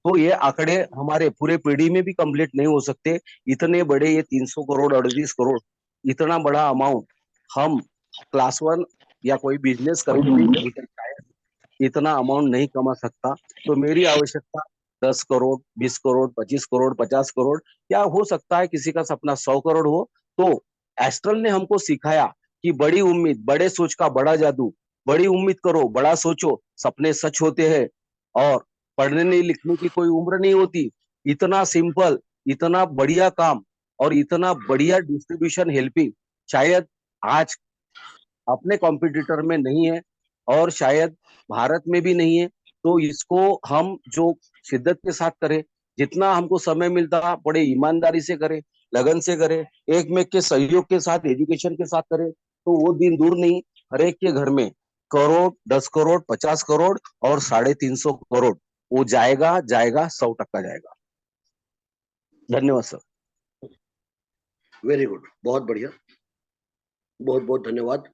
तो ये आंकड़े हमारे पूरे पीढ़ी में भी कंप्लीट नहीं हो सकते। इतने बड़े ये 300 करोड़, 38 करोड़, इतना बड़ा अमाउंट हम क्लास 1 या कोई बिजनेस करके भी अभी तक शायद इतना अमाउंट नहीं कमा सकता। तो मेरी आवश्यकता 10 करोड़, 20 करोड़, 25 करोड़, 50 करोड़, या हो सकता है किसी का सपना 100 करोड़ हो। तो एस्ट्रल ने हमको सिखाया कि बड़ी उम्मीद, बड़े सोच का बड़ा जादू, बड़ी उम्मीद करो, बड़ा सोचो, सपने सच होते हैं। और पढ़ने लिखने की कोई उम्र नहीं होती। इतना सिंपल, इतना बढ़िया काम और इतना बढ़िया डिस्ट्रीब्यूशन हेल्पिंग शायद आज अपने कॉम्पिटिटर में नहीं है और शायद भारत में भी नहीं है। तो इसको हम जो शिद्दत के साथ करें, जितना हमको समय मिलता बड़े ईमानदारी से करें, लगन से करें, एक में के सहयोग के साथ, एजुकेशन के साथ करें, तो वो दिन दूर नहीं, हर एक के घर में करोड़, 10 करोड़, 50 करोड़ और 350 करोड़ वो जाएगा जाएगा, 100% जाएगा। धन्यवाद सर। वेरी गुड, बहुत बढ़िया, बहुत बहुत धन्यवाद,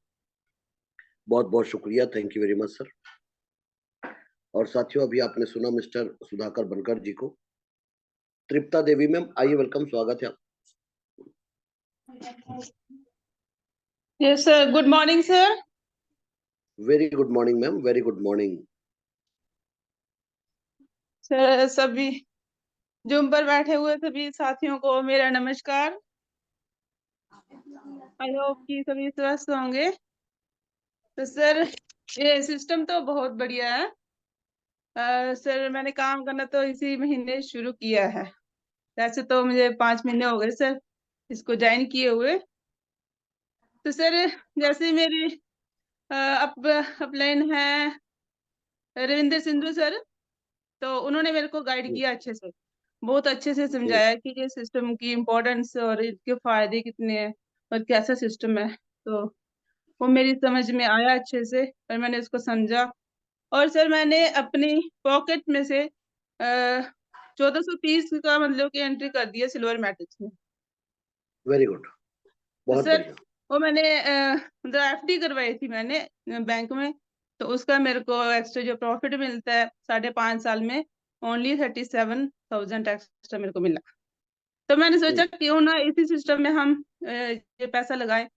बहुत बहुत शुक्रिया, thank you very much sir. और साथियों, अभी आपने सुना मिस्टर सुधाकर बनकर जी को। तृप्ता देवी मैम, आइए, वेलकम, स्वागत है। Yes sir, good morning sir. Very good morning ma'am, very good morning. Sir, सभी जूम पर बैठे हुए सभी साथियों को मेरा नमस्कार। आई होप कि सभी स्वस्थ होंगे। तो सर, ये सिस्टम तो बहुत बढ़िया है सर मैंने काम करना तो इसी महीने शुरू किया है। वैसे तो मुझे 5 महीने हो गए सर इसको ज्वाइन किए हुए। तो सर जैसे मेरी अपलाइन है रविंद्र सिंधु सर, तो उन्होंने मेरे को गाइड किया अच्छे से, बहुत अच्छे से समझाया कि ये सिस्टम की इम्पोर्टेंस और इसके फायदे कितने हैं और कैसा सिस्टम है। तो वो मेरी समझ में आया अच्छे से और मैंने उसको समझा। और सर मैंने अपनी पॉकेट में से 1430 का मतलब की एंट्री कर दिया सिल्वर मैट्रिक्स में। वेरी गुड, तो बहुत सर बढ़िया। वो मैंने मतलब एफडी करवाई थी मैंने बैंक में, तो उसका मेरे को एक्स्ट्रा जो प्रॉफिट मिलता है 5.5 साल में ओनली 37,000 एक्स्ट्रा मेरे को मिला। तो मैंने सोचा क्यों ना इसी सिस्टम में हम ये पैसा लगाएं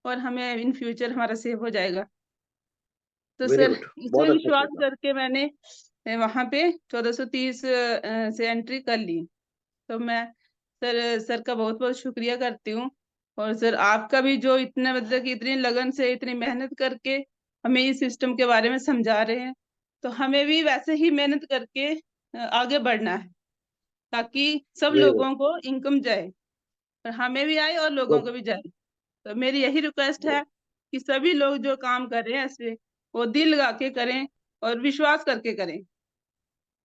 और हमें इन फ्यूचर हमारा सेव हो जाएगा। तो वेरी सर गुड, इसमें बहुत अच्छा विश्वास सोचा। करके मैंने वहां पे 1430 से एंट्री कर ली। तो मैं सर का बहुत बहुत शुक्रिया करती हूँ। और सर आपका भी जो इतना मतलब कि इतनी लगन से इतनी मेहनत करके हमें इस सिस्टम के बारे में समझा रहे हैं, तो हमें भी वैसे ही मेहनत करके आगे बढ़ना है ताकि सब वेरी गुड, लोगों को इनकम जाए और हमें भी आए और लोगों को गुड, भी जाए। तो मेरी यही रिक्वेस्ट है गुड, कि सभी लोग जो काम कर रहे हैं इसमें वो दिल लगा के करें और विश्वास करके करें।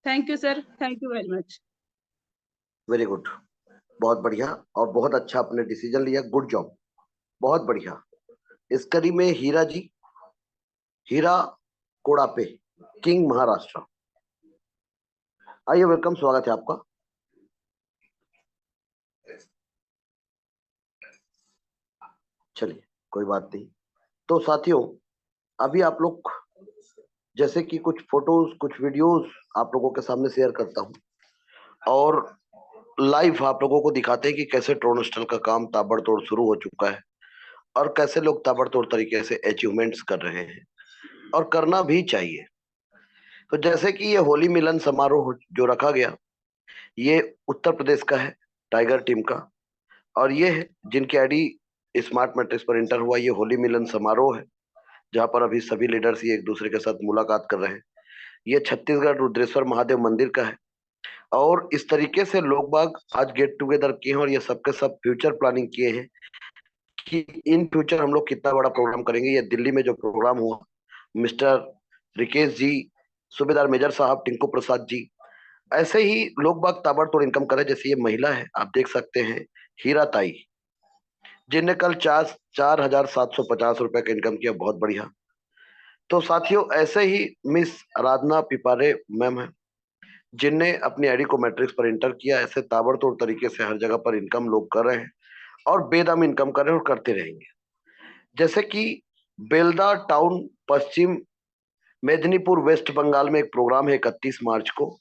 Thank you sir, thank you very much. Very good, बहुत बढ़िया और बहुत अच्छा आपने डिसीजन लिया, गुड जॉब, बहुत बढ़िया। इस कड़ी में हीरा जी, हीरा कोड़ापे, किंग महाराष्ट्र, आइए, वेलकम, स्वागत है आपका। चलिए, कोई बात नहीं। तो साथियों, अभी आप लोग जैसे कि कुछ फोटोज कुछ वीडियोस आप लोगों के सामने शेयर करता हूं और लाइव आप लोगों को दिखाते हैं कि कैसे ट्रोनस्टल का काम ताबड़तोड़ शुरू हो चुका है और कैसे लोग ताबड़तोड़ तरीके से अचीवमेंट्स कर रहे हैं और करना भी चाहिए। तो जैसे कि ये होली मिलन समारोह जो रखा गया, ये उत्तर प्रदेश का है, टाइगर टीम का, और ये है जिनकी आईडी स्मार्ट मैट्रिक्स पर इंटर हुआ। ये होली मिलन समारोह है जहां पर अभी सभी लीडर्स ये एक दूसरे के साथ मुलाकात कर रहे हैं। ये छत्तीसगढ़ रुद्रेश्वर महादेव मंदिर का है और इस तरीके से लोग बाग आज गेट टुगेदर किए हैं और ये सबके सब फ्यूचर प्लानिंग किए हैं कि इन फ्यूचर हम लोग कितना बड़ा प्रोग्राम करेंगे। ये दिल्ली में जो प्रोग्राम हुआ, मिस्टर रिकेश जी, सूबेदार मेजर साहब, टिंकू प्रसाद जी, ऐसे ही लोग बाग ताबड़तोड़ इनकम करे। जैसे ये महिला है, आप देख सकते हैं, हीरा ताई, जिनने कल 4,750 रुपए का इनकम किया, बहुत बढ़िया। तो साथियों, ऐसे ही मिस आराधना पिपारे मैम है जिनने अपनी आईडी को मैट्रिक्स पर इंटर किया। ऐसे ताबड़तोड़ तरीके से हर जगह पर इनकम लोग कर रहे हैं और बेदम इनकम कर रहे हैं और करते रहेंगे। जैसे कि बेलदा टाउन, पश्चिम मेदिनीपुर, वेस्ट बंगाल में एक प्रोग्राम है 31 मार्च को,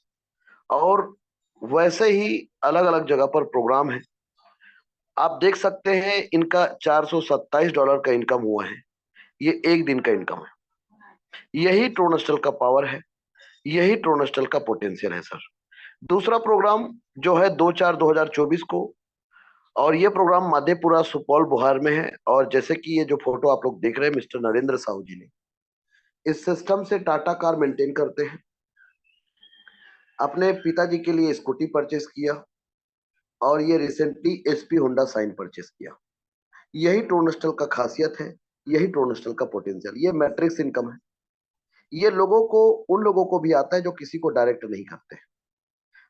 और वैसे ही अलग अलग जगह पर प्रोग्राम है। आप देख सकते हैं इनका $427 का इनकम हुआ है। ये एक दिन का इनकम है। यही ट्रोनस्टल का पावर है, यही ट्रोनस्टल का पोटेंशियल है सर। दूसरा प्रोग्राम जो है 2/4/2024 को, और ये प्रोग्राम मधेपुरा सुपौल बुहार में है। और जैसे कि ये जो फोटो आप लोग देख रहे हैं, मिस्टर नरेंद्र साहू जी ने इस सिस्टम से टाटा कार मेंटेन करते हैं, अपने पिताजी के लिए स्कूटी परचेस किया और ये recently SP Honda Shine purchase किया। यही ट्रोनस्टल का खासियत है, यही ट्रोनस्टल का पोटेंशियल, ये मैट्रिक्स इनकम है। ये लोगों को, उन लोगों को भी आता है जो किसी को डायरेक्ट नहीं करते।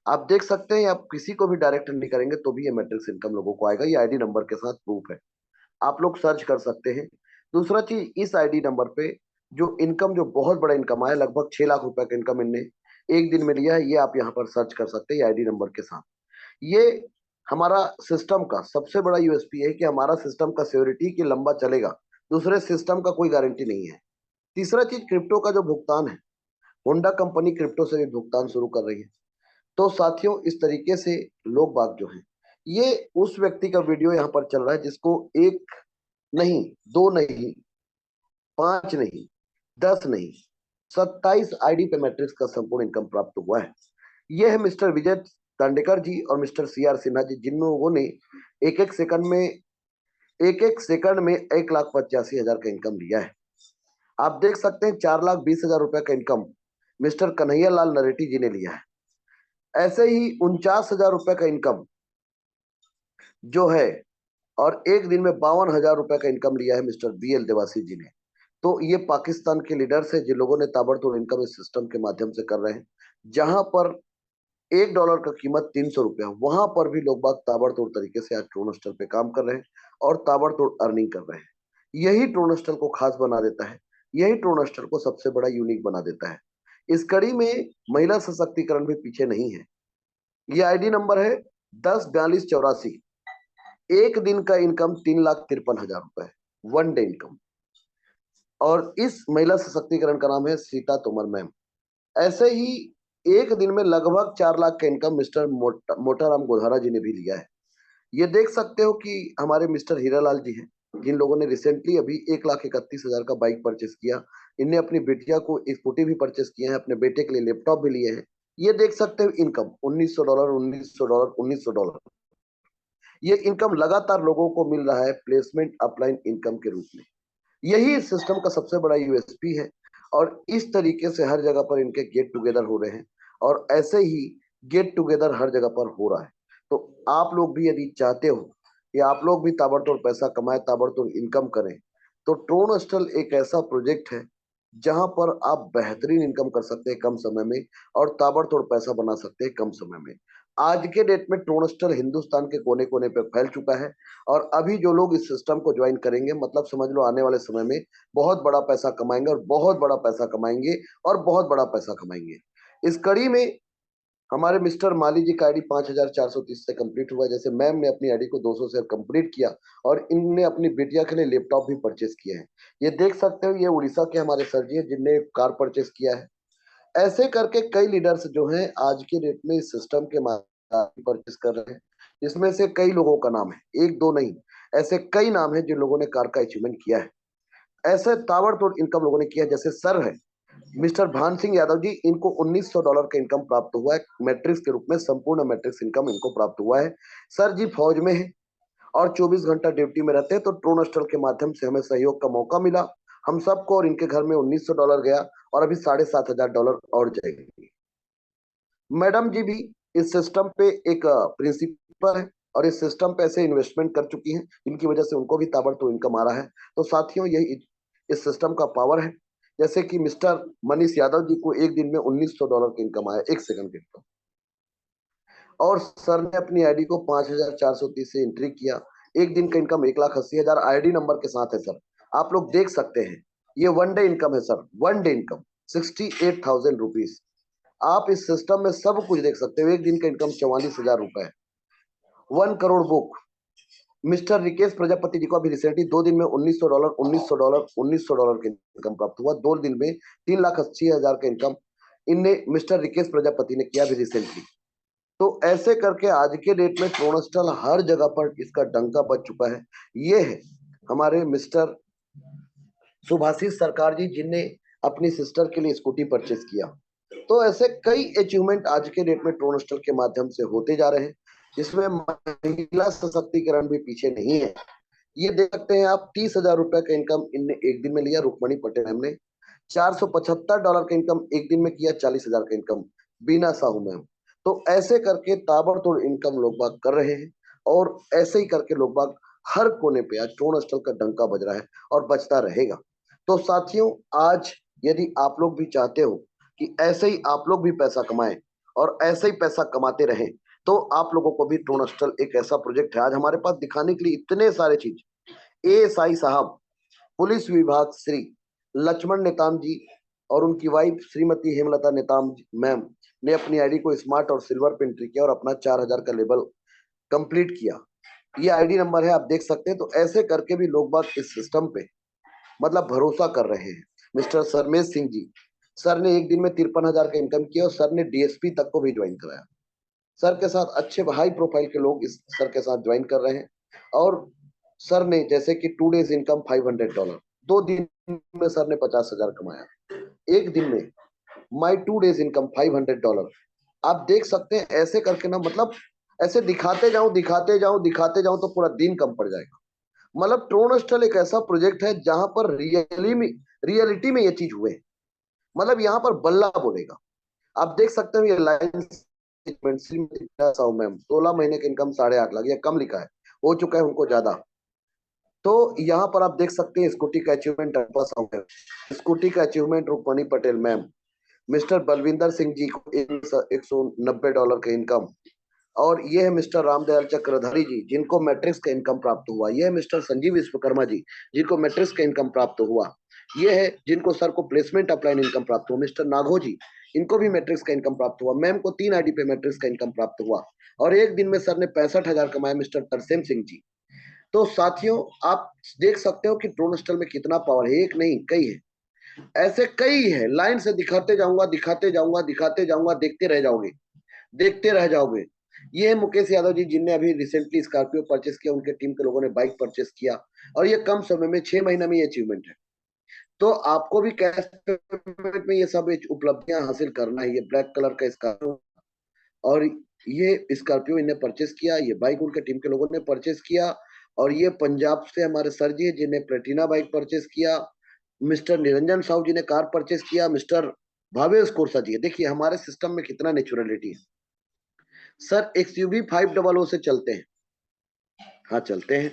आप देख सकते हैं, आप किसी को भी डायरेक्ट नहीं करेंगे तो भी ये मैट्रिक्स इनकम लोगों को आएगा। ये आईडी नंबर के साथ प्रूफ है, आप लोग सर्च कर सकते हैं। दूसरा चीज, इस आईडी नंबर पे जो इनकम, जो बहुत बड़ा इनकम आया, लगभग 6 लाख रुपए का इनकम इनने एक दिन में लिया है, ये आप यहाँ पर सर्च कर सकते हैं आईडी नंबर के साथ। ये हमारा सिस्टम का सबसे बड़ा यूएसपी है कि हमारा सिस्टम का सिक्योरिटी कि लंबा चलेगा, दूसरे सिस्टम का कोई गारंटी नहीं है। तीसरा चीज, क्रिप्टो का जो भुगतान है, होंडा कंपनी क्रिप्टो से भी भुगतान शुरू कर रही है। तो साथियों, इस तरीके से लोग बाग जो है, ये उस व्यक्ति का वीडियो यहाँ पर चल रहा है जिसको एक नहीं, दो नहीं, 5 नहीं, 10 नहीं, 27 आईडी पे मैट्रिक्स का संपूर्ण इनकम प्राप्त हुआ है। यह है मिस्टर विजय तांडेकर जी और मिस्टर सीआर सिन्हा जी, जिन लोगों ने एक एक सेकंड में 1,85,000 का इनकम लिया है। आप देख सकते हैं 4,20,000 रुपए का इनकम मिस्टर कन्हैया लाल नरेटी जी ने लिया है। ऐसे ही 49,000 रुपए का इनकम जो है, और एक दिन में 52,000 रुपए का इनकम लिया है मिस्टर BL देवासी जी ने। तो ये पाकिस्तान के लीडर्स है जिन लोगों ने ताबड़तोड़ इनकम इस सिस्टम के माध्यम से कर रहे हैं। जहां पर $1 का कीमत 300 रुपया, वहां पर भी लोग बाग ताबड़तोड़ तरीके से आज ट्रोनस्टर पे काम कर रहे हैं और ताबड़तोड़ अर्निंग कर रहे हैं। यही ट्रोनस्टर को खास बना देता है, यही ट्रोनस्टर को सबसे बड़ा यूनिक बना देता है। इस कड़ी में महिला सशक्तिकरण भी पीछे नहीं है। ये ID नंबर है 104284। एक दिन का इनकम 3,53,000 रुपए, वन डे इनकम। और इस महिला सशक्तिकरण का नाम है सीता तोमर मैम। ऐसे ही एक दिन में लगभग 4 लाख का इनकम मिस्टर मोटाराम गोधारा जी ने भी लिया है। ये देख सकते हो कि हमारे मिस्टर हीरालाल जी हैं, जिन लोगों ने रिसेंटली अभी 1,31,000 का बाइक परचेस किया। इनने अपनी बेटिया को स्कूटी भी परचेस किया है, अपने बेटे के लिए लैपटॉप भी लिए हैं। ये देख सकते हो इनकम $1,900, $1,900, $1,900। ये इनकम लगातार लोगों को मिल रहा है प्लेसमेंट अपलाइन इनकम के रूप में। यही इस सिस्टम का सबसे बड़ा USP है। और इस तरीके से हर जगह पर इनके गेट टुगेदर हो रहे हैं, और ऐसे ही गेट टुगेदर हर जगह पर हो रहा है। तो आप लोग भी यदि चाहते हो कि आप लोग भी ताबड़तोड़ पैसा कमाए, ताबड़तोड़ इनकम करें, तो ट्रोन हॉस्टल एक ऐसा प्रोजेक्ट है जहां पर आप बेहतरीन इनकम कर सकते हैं कम समय में, और ताबड़तोड़ पैसा बना सकते हैं कम समय में। आज के डेट में ट्रोन हॉस्टल हिंदुस्तान के कोने कोने पे फैल चुका है, और अभी जो लोग इस सिस्टम को ज्वाइन करेंगे, मतलब समझ लो आने वाले समय में बहुत बड़ा पैसा कमाएंगे, और बहुत बड़ा पैसा कमाएंगे, और बहुत बड़ा पैसा कमाएंगे। इस कड़ी में हमारे मिस्टर माली जी का ID 5,430 से कंप्लीट हुआ। जैसे मैम ने अपनी ID को 200 से कंप्लीट किया, और इनने अपनी बेटिया के लिए लैपटॉप भी परचेस किया है। ये देख सकते हो, ये उड़ीसा के हमारे सर जी हैं जिनने कार परचेस किया है। ऐसे करके कई लीडर्स जो हैं आज के डेट में इस सिस्टम के माध्यम परचेस कर रहे हैं। इसमें से कई लोगों का नाम है, एक दो नहीं, ऐसे कई नाम है जिन लोगों ने कार का अचीवमेंट किया है। ऐसे ताबड़तोड़ इनकम लोगों ने किया। जैसे सर है मिस्टर भान सिंह यादव जी, इनको $1,900 का इनकम प्राप्त हुआ है मैट्रिक्स के रूप में। संपूर्ण मैट्रिक्स इनकम इनको प्राप्त हुआ है। सर जी फौज में है और 24 घंटा ड्यूटी में रहते हैं। तो ट्रोन हॉस्टल के माध्यम से हमें सहयोग का मौका मिला, हम सबको, और इनके घर में $1,900 गया, और अभी $7,500 और जाएंगे। मैडम जी भी इस सिस्टम पे एक प्रिंसिपल है, और इस सिस्टम पे ऐसे इन्वेस्टमेंट कर चुकी हैं जिनकी वजह से उनको भी ताबड़तोड़ इनकम आ रहा है। तो साथियों, यही इस सिस्टम का पावर है। जैसे कि मिस्टर मनीष यादव जी को एक दिन में $1,900 की इनकम आया, एक सेकंड के इनकम। और सर ने अपनी ID को 5,430 से एंट्री किया। एक दिन का इनकम 1,80,000 ID नंबर के साथ है सर। आप लोग देख सकते हैं, ये वन डे इनकम है sir, one day income 68,000 rupees. आप इस सिस्टम में सब कुछ देख सकते हो। एक दिन का इनकम 44,000 रुपए, 1 करोड़ बुक। मिस्टर रिकेश प्रजापति जी को अभी रिसेंटली 2 दिन में $1,900 $1,900 $1,900 का इनकम प्राप्त हुआ। 2 दिन में 3,80,000 का इनकम इनने मिस्टर रिकेश प्रजापति ने किया अभी रिसेंटली। तो ऐसे करके आज के डेट में ट्रोन हॉस्टल हर जगह पर इसका डंका बज चुका है। ये है हमारे मिस्टर सुभाषिस सरकार जी, जिनने अपनी सिस्टर के लिए स्कूटी परचेस किया। तो ऐसे कई अचीवमेंट आज के डेट में ट्रोन हॉस्टल के माध्यम से होते जा रहे हैं, जिसमें महिला सशक्तिकरण भी पीछे नहीं है। ये देख सकते हैं आप, 30,000 रुपए का इनकम इनने एक दिन में लिया। रुक्मणी पटेल मैम ने $475 का इनकम एक दिन में किया। 40,000 का इनकम बीना साहू मैम। तो ऐसे करके ताबड़तोड़ इनकम लोग बाग कर रहे हैं, और ऐसे ही करके लोग बाग हर कोने पे आज ट्रोन हॉस्टल का डंका बज रहा है, और बजता रहेगा। तो साथियों, आज यदि आप लोग भी चाहते हो कि ऐसे ही आप लोग भी पैसा कमाएं और ऐसे ही पैसा कमाते रहें, तो आप लोगों को भी ट्रोन हॉस्टल एक ऐसा प्रोजेक्ट है आज हमारे पास दिखाने के लिए इतने सारे चीज। ASI साहब, पुलिस विभाग श्री लक्ष्मण नेताम जी और उनकी वाइफ श्रीमती हेमलता नेताम मैम ने अपनी ID को स्मार्ट और सिल्वर पे एंट्री किया, और अपना 4,000 का लेवल कंप्लीट किया। ये ID नंबर है, आप देख सकते हैं। तो ऐसे करके भी लोग बात इस सिस्टम पे मतलब भरोसा कर रहे हैं। मिस्टर सरमेश सिंह जी, सर ने एक दिन में 53,000 का इनकम किया, और सर ने DSP तक को भी ज्वाइन कराया। सर के साथ अच्छे हाई प्रोफाइल के लोग इस सर के साथ ज्वाइन कर रहे हैं। और सर ने जैसे कि 2 डेज इनकम $500, 2 दिन में सर ने 50,000 कमाया। एक दिन में माई 2 डेज इनकम $500। आप देख सकते हैं, ऐसे करके ना, मतलब ऐसे दिखाते जाऊं दिखाते जाऊं दिखाते जाऊं तो पूरा दिन कम पड़ जाएगा। मतलब ट्रोन हॉस्टल एक ऐसा प्रोजेक्ट है जहां पर रियलिटी में ये चीज हुए। मतलब यहाँ पर बल्ला बोलेगा। आप देख सकते हो ये लाइन मैम 16 महीने की इनकम 8.5 लाख, या कम लिखा है, हो चुका है उनको ज्यादा। तो यहाँ पर आप देख सकते हैं स्कूटी का अचीवमेंट, स्कूटी का achievement Rukmani Patel ma'am, mister Balwinder Singh ji को $190 का इनकम, और ये है मिस्टर रामदयाल चक्रधारी जी जिनको मैट्रिक्स का इनकम प्राप्त हुआ, ये है मिस्टर संजीव विश्वकर्मा जी जिनको मैट्रिक्स का इनकम प्राप्त हुआ, ये है जिनको सर को प्लेसमेंट अपलाइन इनकम प्राप्त हुआ, मिस्टर नागो जी इनको भी मैट्रिक्स का इनकम प्राप्त हुआ, मैम को 3 आईडी पे मैट्रिक्स का इनकम प्राप्त हुआ, और एक दिन में सर ने 65,000 कमाए मिस्टर तरसेम सिंह जी। तो साथियों आप देख सकते हो कि ट्रोनस्टल में कितना पावर है, एक नहीं कई है, ऐसे कई है, लाइन से दिखाते जाऊंगा दिखाते जाऊंगा दिखाते जाऊंगा, देखते रह जाओगे देखते रह जाओगे। ये है मुकेश यादव जी जिनने अभी रिसेंटली स्कॉर्पियो परचेस किया, उनके टीम के लोगों ने बाइक परचेस किया, और ये कम समय में 6 महीने में ये अचीवमेंट है। तो आपको भी कैश पेमेंट में ये सब उपलब्धियां हासिल करना है। ये ब्लैक कलर का स्कॉर्पियो, और ये स्कॉर्पियो इन्हें परचेस किया, ये बाइक उनके टीम के लोगों ने परचेस किया, और ये पंजाब से हमारे सर जी जिन्हें प्लेटिना बाइक परचेस किया, मिस्टर निरंजन साहू जी ने कार परचेस किया, मिस्टर भावेश कोरसा जी। देखिए हमारे सिस्टम में कितना नेचुरलिटी है। सर XUV 500 से चलते हैं, हाँ चलते हैं,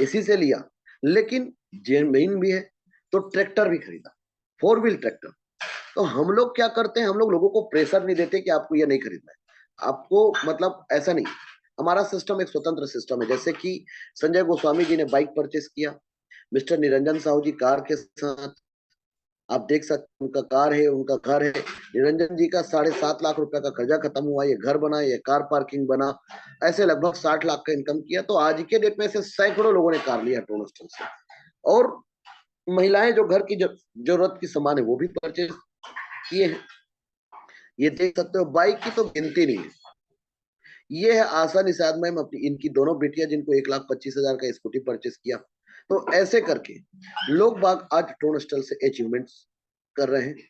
इसी से लिया, लेकिन जेन्युइन भी है तो ट्रैक्टर भी खरीदा, 4 व्हील ट्रैक्टर। तो हम लोग क्या करते हैं, हम लोग लोगों को प्रेशर नहीं देते कि आपको ये नहीं खरीदना है, आपको मतलब ऐसा नहीं, हमारा सिस्टम एक स्वतंत्र सिस्टम है। जैसे कि संजय गोस्वामी जी ने बाइक परचेस किया, मिस्टर निरंजन साहू जी कार के साथ, आप देख सकते हैं उनका कार है, उनका घर है, निरंजन जी का 7.5 लाख रुपए का कर्जा खत्म हुआ, ये घर बना, ये कार पार्किंग बना, ऐसे लगभग 60 लाख का इनकम किया। तो आज के डेट में से सैकड़ों लोगों ने कार लिया ट्रोनस्टल से, और महिलाएं जो घर की जरूरत की सामान है वो भी परचेज किए हैं। ये देख सकते हो, बाइक की तो गिनती नहीं है। ये है आशा निषाद मैम, अपनी इनकी दोनों बेटियां जिनको 1,25,000 का स्कूटी परचेस किया। तो ऐसे करके लोग बाग आज ट्रोनस्टल से अचीवमेंट्स कर रहे हैं,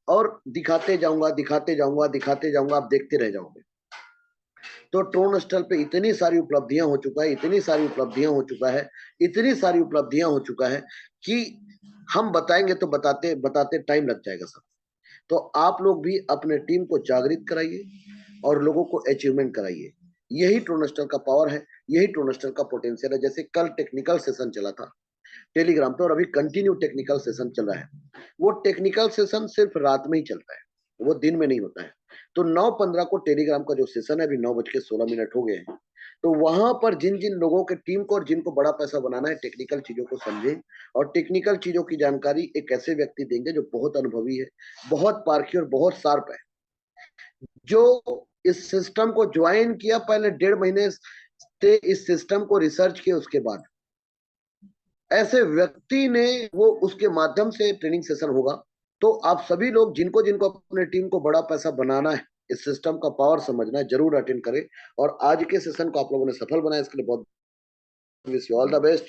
और दिखाते जाऊंगा दिखाते जाऊंगा दिखाते जाऊंगा, आप देखते रह जाओगे। तो ट्रोनस्टल पे इतनी सारी उपलब्धियां हो चुका है, इतनी सारी उपलब्धियां हो चुका है, इतनी सारी उपलब्धियां हो चुका है कि हम बताएंगे तो बताते बताते टाइम लग जाएगा सब। तो आप लोग भी अपने टीम को जागृत कराइए और लोगों को अचीवमेंट कराइए। यही ट्रोनस्टल का पावर है, यही ट्रोनस्टल का पोटेंशियल है। जैसे कल टेक्निकल सेशन चला था टेलीग्राम पे, और अभी कंटिन्यू टेक्निकल सेशन चल रहा है। वो टेक्निकल सेशन सिर्फ रात में ही चलता है, वो दिन में नहीं होता है। तो 9:15 को टेलीग्राम का जो सेशन है, अभी 9:16 हो गए हैं, तो वहां पर जिन जिन लोगों के टीम को और जिनको बड़ा पैसा बनाना है, टेक्निकल चीजों को समझें, और टेक्निकल चीजों की जानकारी एक ऐसे व्यक्ति देंगे जो बहुत अनुभवी है, बहुत पारखी और बहुत शार्प है, जो इस सिस्टम को ज्वाइन किया, पहले 1.5 महीने से इस सिस्टम को रिसर्च किया, उसके बाद ऐसे व्यक्ति ने वो उसके माध्यम से ट्रेनिंग सेशन होगा। तो आप सभी लोग जिनको जिनको अपने टीम को बड़ा पैसा बनाना है, इस सिस्टम का पावर समझना है, जरूर अटेंड करें। और आज के सेशन को आप लोगों ने सफल बनाया, इसके लिए बहुत wish you all the best.